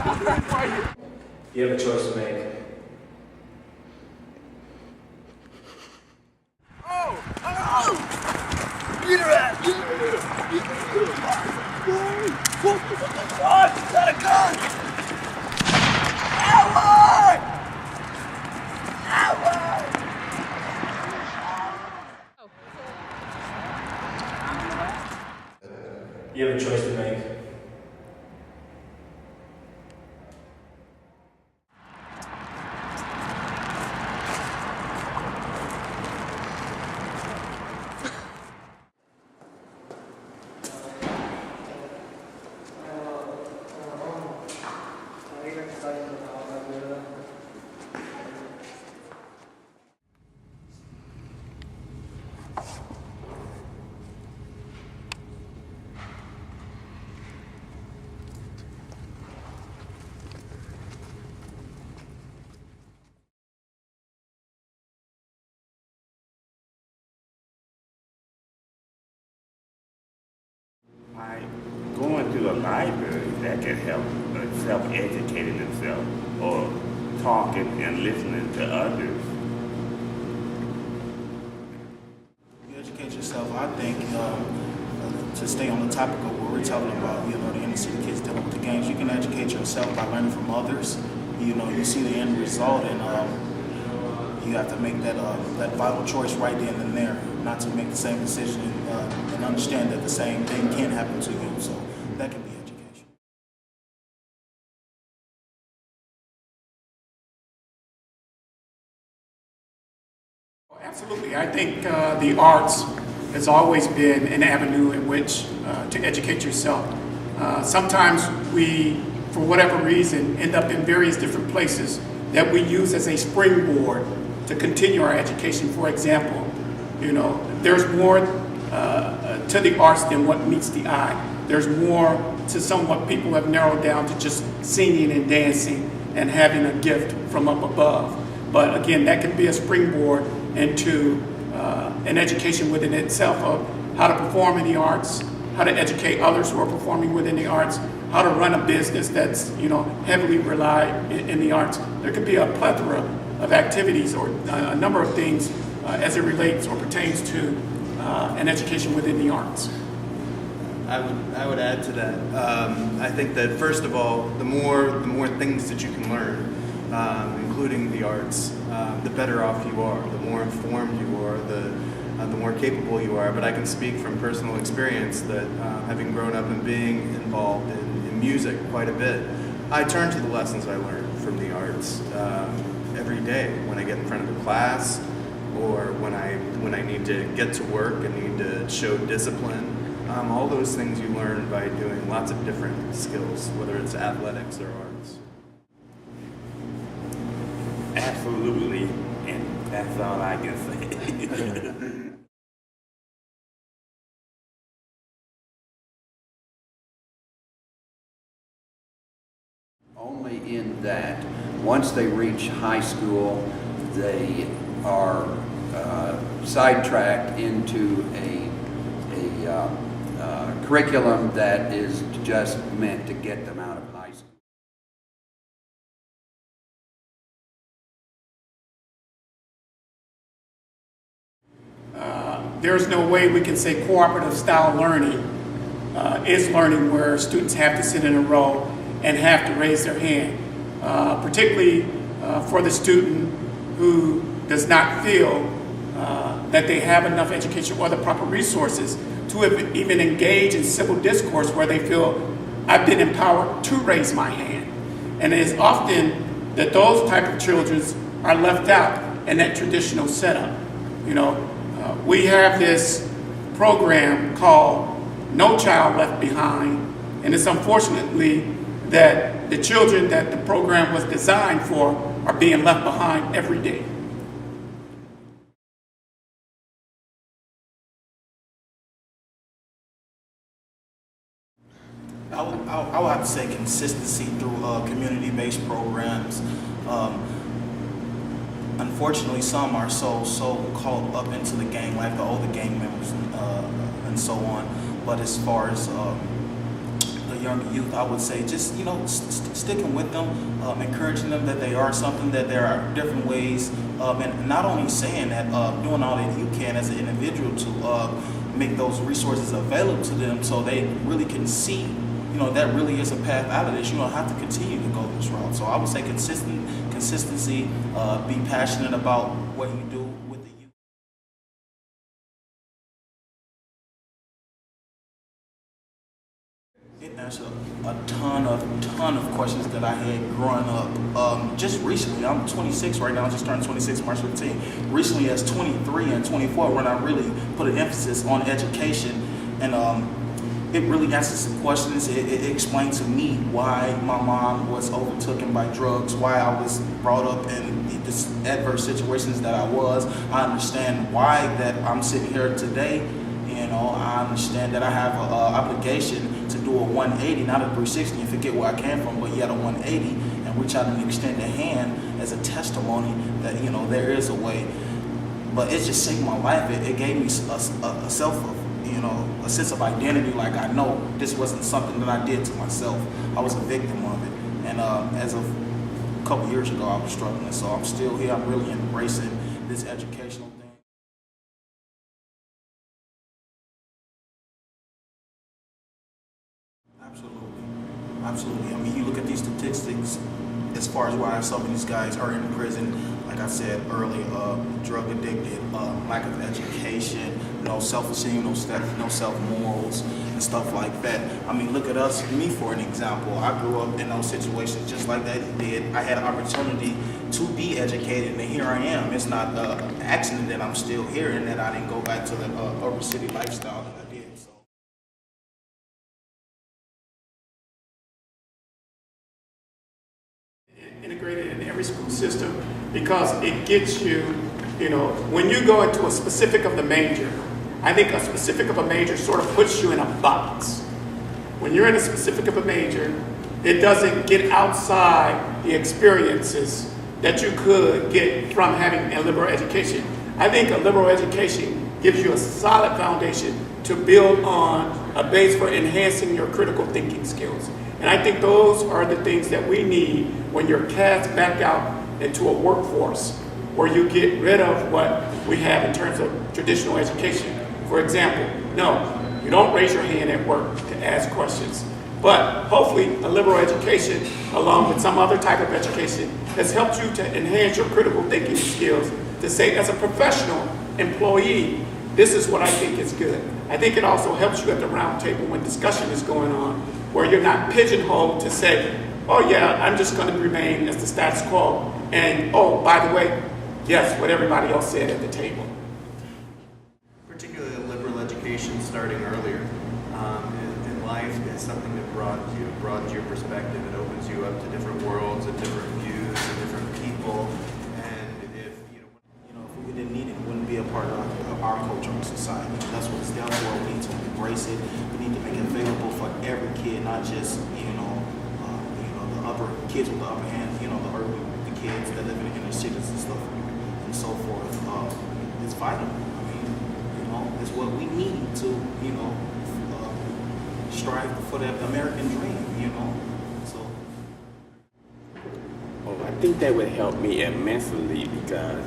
You have a choice to make. Get her out! God, she's got a gun! Howard! Howard! You have a choice to make. By going to the library, that can help self-educating themselves or talking and listening to others. You educate yourself, I think, to stay on the topic of what we're talking about, the inner city kids dealing with the games, you can educate yourself by learning from others. You see the end result, and you have to make that vital choice right then and there, not to make the same decision and understand that the same thing can happen to you. So that can be education. Absolutely. I think the arts has always been an avenue in which to educate yourself. Sometimes we, for whatever reason, end up in various different places that we use as a springboard to continue our education. For example, there's more to the arts than what meets the eye. There's more to what people have narrowed down to just singing and dancing and having a gift from up above. But again, that can be a springboard into an education within itself of how to perform in the arts, how to educate others who are performing within the arts, how to run a business that's heavily relied in the arts. There could be a plethora of activities or a number of things as it relates or pertains to an education within the arts. I would add to that. I think that first of all, the more things that you can learn, including the arts, the better off you are, the more informed you are, the more capable you are. But I can speak from personal experience that having grown up and being involved in music quite a bit, I turn to the lessons I learned from the arts every day when I get in front of a class, or when I need to get to work and need to show discipline. All those things you learn by doing lots of different skills, whether it's athletics or arts. Absolutely, and that's all I can say. Only in that once they reach high school, they are sidetracked into a curriculum that is just meant to get them out of high school. There's no way we can say cooperative style learning is learning where students have to sit in a row and have to raise their hand, particularly for the student who does not feel that they have enough education or the proper resources to even engage in civil discourse where they feel I've been empowered to raise my hand. And it is often that those type of children are left out in that traditional setup. We have this program called No Child Left Behind, and it's unfortunately that the children that the program was designed for are being left behind every day. I would have to say consistency through community-based programs. Unfortunately, some are so caught up into the gang life, the older gang members and so on. But as far as the the younger youth, I would say just, you know, sticking with them, encouraging them that they are something, that there are different ways, and not only saying that, doing all that you can as an individual to make those resources available to them so they really can see, you know, that really is a path out of this. You don't have to continue to go this route. So I would say consistency, be passionate about what you do with the youth. It answered a ton of questions that I had growing up. Just recently, I'm 26 right now, I just turned 26 March 15. Recently as 23 and 24 when I really put an emphasis on education, and it really answered some questions. It explained to me why my mom was overtaken by drugs, why I was brought up in this adverse situations that I was. I understand why that I'm sitting here today. You know, I understand that I have an obligation to do a 180, not a 360, and forget where I came from, but yet a 180, and reach out and extend a hand as a testimony that, you know, there is a way. But it just saved my life. It gave me a self of, you know, a sense of identity. Like, I know this wasn't something that I did to myself. I was a victim of it. And as of a couple years ago, I was struggling. So I'm still here. I'm really embracing this educational thing. Absolutely. I mean, you look at these statistics as far as why some of these guys are in prison. Like I said earlier, drug addicted, lack of education, no self-esteem, no self-morals, and stuff like that. I mean, look at us, me for an example. I grew up in those situations just like that he did. I had an opportunity to be educated, and here I am. It's not an accident that I'm still here and that I didn't go back to the urban city lifestyle that I did. So. Integrated in every school system, because it gets you, you know, when you go into a specific of the major, I think a specific of a major sort of puts you in a box. When you're in a specific of a major, it doesn't get outside the experiences that you could get from having a liberal education. I think a liberal education gives you a solid foundation to build on, a base for enhancing your critical thinking skills. And I think those are the things that we need when you're cast back out into a workforce where you get rid of what we have in terms of traditional education. For example, no, you don't raise your hand at work to ask questions. But hopefully a liberal education, along with some other type of education, has helped you to enhance your critical thinking skills to say, as a professional employee, this is what I think is good. I think it also helps you at the round table when discussion is going on, where you're not pigeonholed to say, oh yeah, I'm just going to remain as the status quo. And oh, by the way, yes, what everybody else said at the table. Particularly liberal education starting earlier in life is something that broadens your perspective. It opens you up to different worlds and different views and different people. And if we didn't need it, it wouldn't be a part of our culture and society. That's what it's there for. We need to embrace it. We need to make it available for every kid, not just the upper kids with the upper hand. The kids that live in the inner cities and stuff and so forth. It's vital. I mean, it's what we need to strive for that American dream. So. Oh, I think that would help me immensely because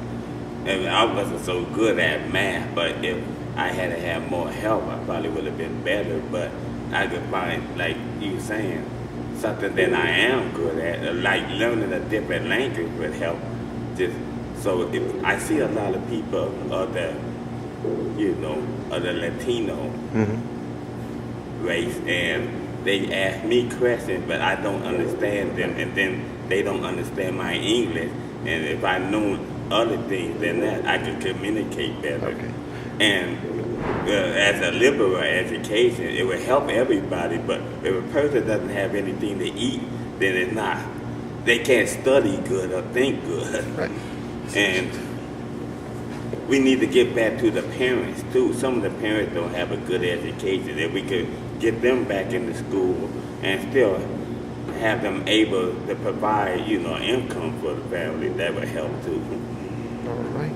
I wasn't so good at math, but if I had to have more help, I probably would have been better. But I could find, like you were saying, something that I am good at, like learning a different language would help. So if I see a lot of people of the Latino race, and they ask me questions, but I don't understand them, and then they don't understand my English. And if I knew other things than that, I could communicate better. Okay. And as a liberal education, it would help everybody, but if a person doesn't have anything to eat, then it's not. They can't study good or think good. Right. And we need to get back to the parents too. Some of the parents don't have a good education. If we could get them back into school and still have them able to provide, income for the family, that would help too. All right.